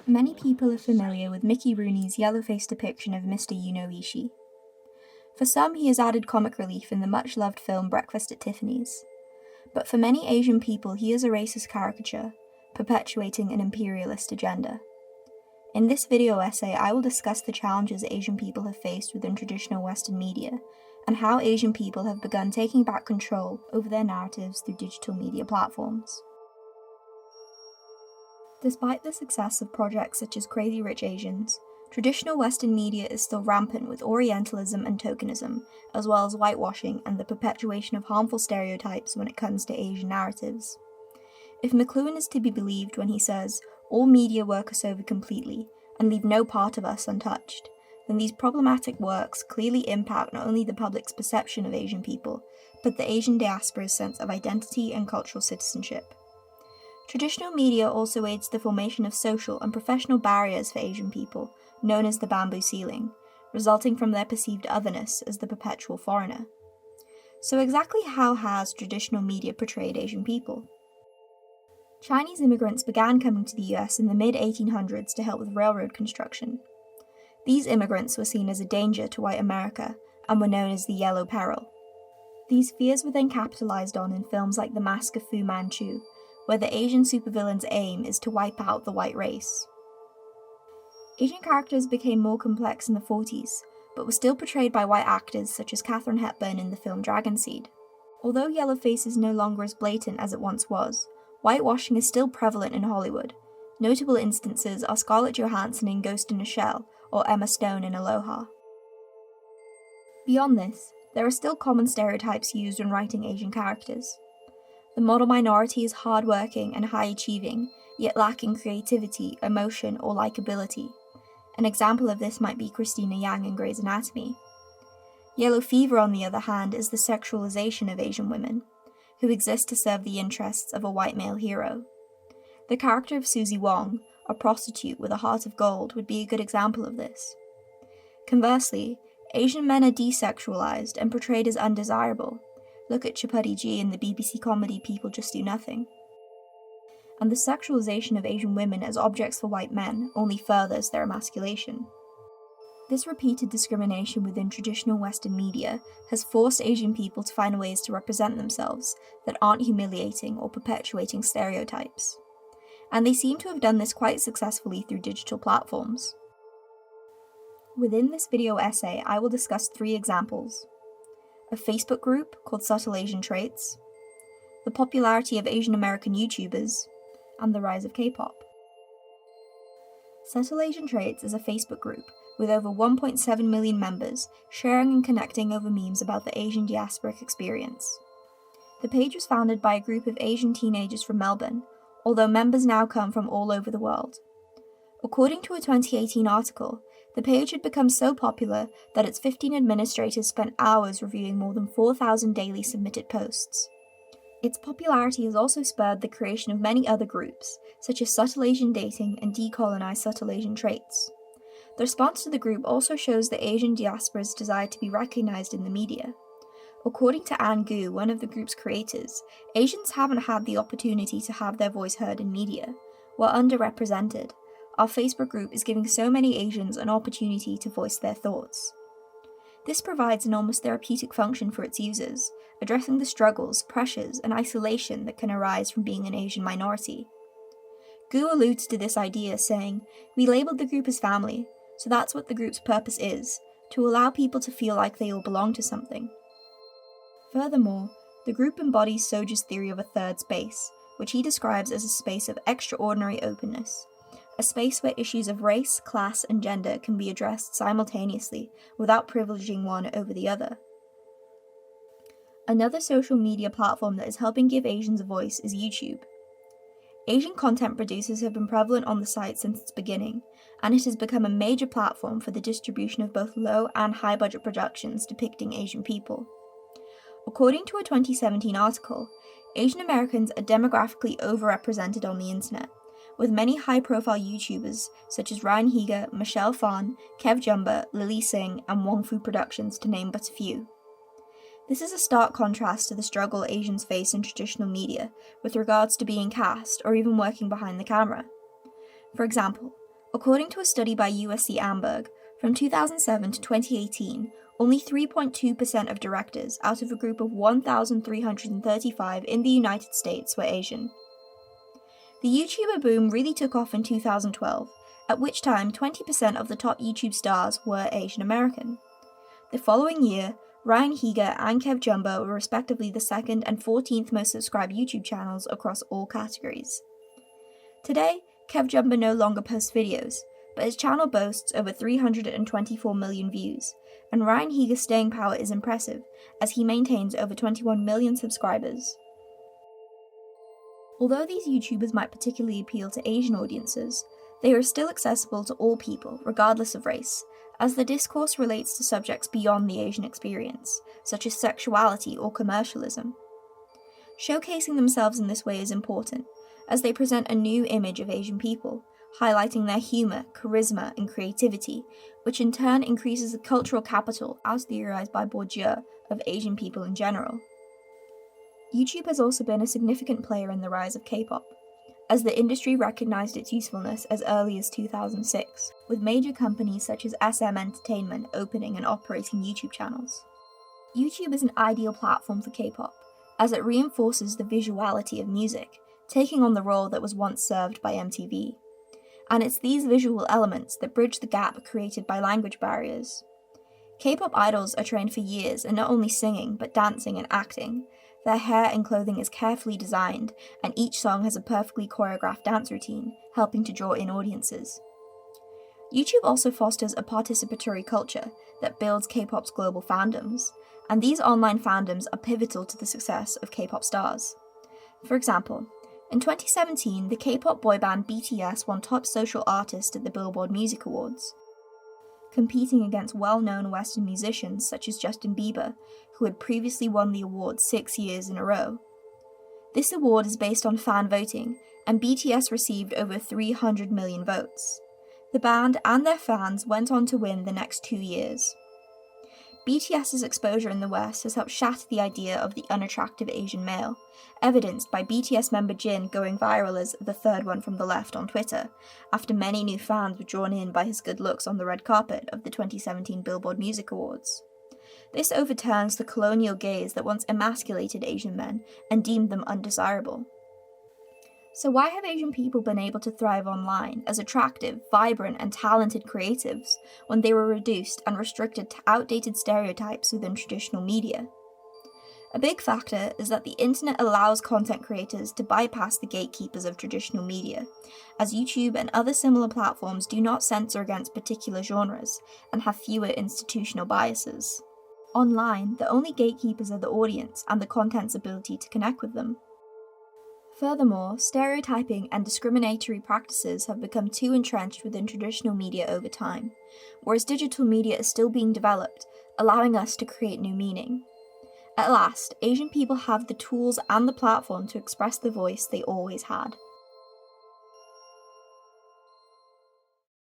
Many people are familiar with Mickey Rooney's yellow-faced depiction of Mr. You-Know-Ishii. For some, he has added comic relief in the much-loved film Breakfast at Tiffany's. But for many Asian people, he is a racist caricature, perpetuating an imperialist agenda. In this video essay, I will discuss the challenges Asian people have faced within traditional Western media, and how Asian people have begun taking back control over their narratives through digital media platforms. Despite the success of projects such as Crazy Rich Asians, traditional Western media is still rampant with Orientalism and tokenism, as well as whitewashing and the perpetuation of harmful stereotypes when it comes to Asian narratives. If McLuhan is to be believed when he says, "All media work us over completely, and leave no part of us untouched," then these problematic works clearly impact not only the public's perception of Asian people, but the Asian diaspora's sense of identity and cultural citizenship. Traditional media also aids the formation of social and professional barriers for Asian people, known as the bamboo ceiling, resulting from their perceived otherness as the perpetual foreigner. So exactly how has traditional media portrayed Asian people? Chinese immigrants began coming to the US in the mid-1800s to help with railroad construction. These immigrants were seen as a danger to white America and were known as the Yellow Peril. These fears were then capitalized on in films like The Mask of Fu Manchu, where the Asian supervillain's aim is to wipe out the white race. Asian characters became more complex in the 40s, but were still portrayed by white actors such as Katharine Hepburn in the film Dragonseed. Although yellowface is no longer as blatant as it once was, whitewashing is still prevalent in Hollywood. Notable instances are Scarlett Johansson in Ghost in a Shell or Emma Stone in Aloha. Beyond this, there are still common stereotypes used when writing Asian characters. The model minority is hardworking and high-achieving, yet lacking creativity, emotion, or likability. An example of this might be Christina Yang in Grey's Anatomy. Yellow fever, on the other hand, is the sexualization of Asian women, who exist to serve the interests of a white male hero. The character of Susie Wong, a prostitute with a heart of gold, would be a good example of this. Conversely, Asian men are desexualized and portrayed as undesirable. Look at Chapati G in the BBC comedy People Just Do Nothing. And the sexualization of Asian women as objects for white men only furthers their emasculation. This repeated discrimination within traditional Western media has forced Asian people to find ways to represent themselves that aren't humiliating or perpetuating stereotypes. And they seem to have done this quite successfully through digital platforms. Within this video essay, I will discuss 3 examples: a Facebook group called Subtle Asian Traits, the popularity of Asian American YouTubers, and the rise of K-pop. Subtle Asian Traits is a Facebook group with over 1.7 million members sharing and connecting over memes about the Asian diasporic experience. The page was founded by a group of Asian teenagers from Melbourne, although members now come from all over the world. According to a 2018 article, the page had become so popular that its 15 administrators spent hours reviewing more than 4,000 daily submitted posts. Its popularity has also spurred the creation of many other groups, such as Subtle Asian Dating and Decolonize Subtle Asian Traits. The response to the group also shows the Asian diaspora's desire to be recognized in the media. According to Anne Gu, one of the group's creators, Asians haven't had the opportunity to have their voice heard in media. We're underrepresented. Our Facebook group is giving so many Asians an opportunity to voice their thoughts. This provides an almost therapeutic function for its users, addressing the struggles, pressures, and isolation that can arise from being an Asian minority. Gu alludes to this idea, saying, "We labeled the group as family, so that's what the group's purpose is, to allow people to feel like they all belong to something." Furthermore, the group embodies Soja's theory of a third space, which he describes as a space of extraordinary openness, a space where issues of race, class, and gender can be addressed simultaneously without privileging one over the other. Another social media platform that is helping give Asians a voice is YouTube. Asian content producers have been prevalent on the site since its beginning, and it has become a major platform for the distribution of both low and high budget productions depicting Asian people. According to a 2017 article, Asian Americans are demographically overrepresented on the internet, with many high-profile YouTubers such as Ryan Higa, Michelle Phan, Kev Jumba, Lily Singh, and Wong Fu Productions to name but a few. This is a stark contrast to the struggle Asians face in traditional media with regards to being cast or even working behind the camera. For example, according to a study by USC Amberg, from 2007 to 2018, only 3.2% of directors out of a group of 1,335 in the United States were Asian. The YouTuber boom really took off in 2012, at which time 20% of the top YouTube stars were Asian American. The following year, Ryan Higa and Kev Jumbo were respectively the 2nd and 14th most subscribed YouTube channels across all categories. Today, Kev Jumbo no longer posts videos, but his channel boasts over 324 million views, and Ryan Higa's staying power is impressive, as he maintains over 21 million subscribers. Although these YouTubers might particularly appeal to Asian audiences, they are still accessible to all people, regardless of race, as the discourse relates to subjects beyond the Asian experience, such as sexuality or commercialism. Showcasing themselves in this way is important, as they present a new image of Asian people, highlighting their humour, charisma, and creativity, which in turn increases the cultural capital, as theorized by Bourdieu, of Asian people in general. YouTube has also been a significant player in the rise of K-pop, as the industry recognized its usefulness as early as 2006, with major companies such as SM Entertainment opening and operating YouTube channels. YouTube is an ideal platform for K-pop, as it reinforces the visuality of music, taking on the role that was once served by MTV. And it's these visual elements that bridge the gap created by language barriers. K-pop idols are trained for years in not only singing, but dancing and acting. Their hair and clothing is carefully designed, and each song has a perfectly choreographed dance routine, helping to draw in audiences. YouTube also fosters a participatory culture that builds K-pop's global fandoms, and these online fandoms are pivotal to the success of K-pop stars. For example, in 2017, the K-pop boy band BTS won Top Social Artist at the Billboard Music Awards, competing against well-known Western musicians such as Justin Bieber, who had previously won the award 6 years in a row. This award is based on fan voting, and BTS received over 300 million votes. The band and their fans went on to win the next 2 years. BTS's exposure in the West has helped shatter the idea of the unattractive Asian male, evidenced by BTS member Jin going viral as the third one from the left on Twitter, after many new fans were drawn in by his good looks on the red carpet of the 2017 Billboard Music Awards. This overturns the colonial gaze that once emasculated Asian men and deemed them undesirable. So why have Asian people been able to thrive online as attractive, vibrant, and talented creatives when they were reduced and restricted to outdated stereotypes within traditional media? A big factor is that the internet allows content creators to bypass the gatekeepers of traditional media, as YouTube and other similar platforms do not censor against particular genres and have fewer institutional biases. Online, the only gatekeepers are the audience and the content's ability to connect with them. Furthermore, stereotyping and discriminatory practices have become too entrenched within traditional media over time, whereas digital media is still being developed, allowing us to create new meaning. At last, Asian people have the tools and the platform to express the voice they always had.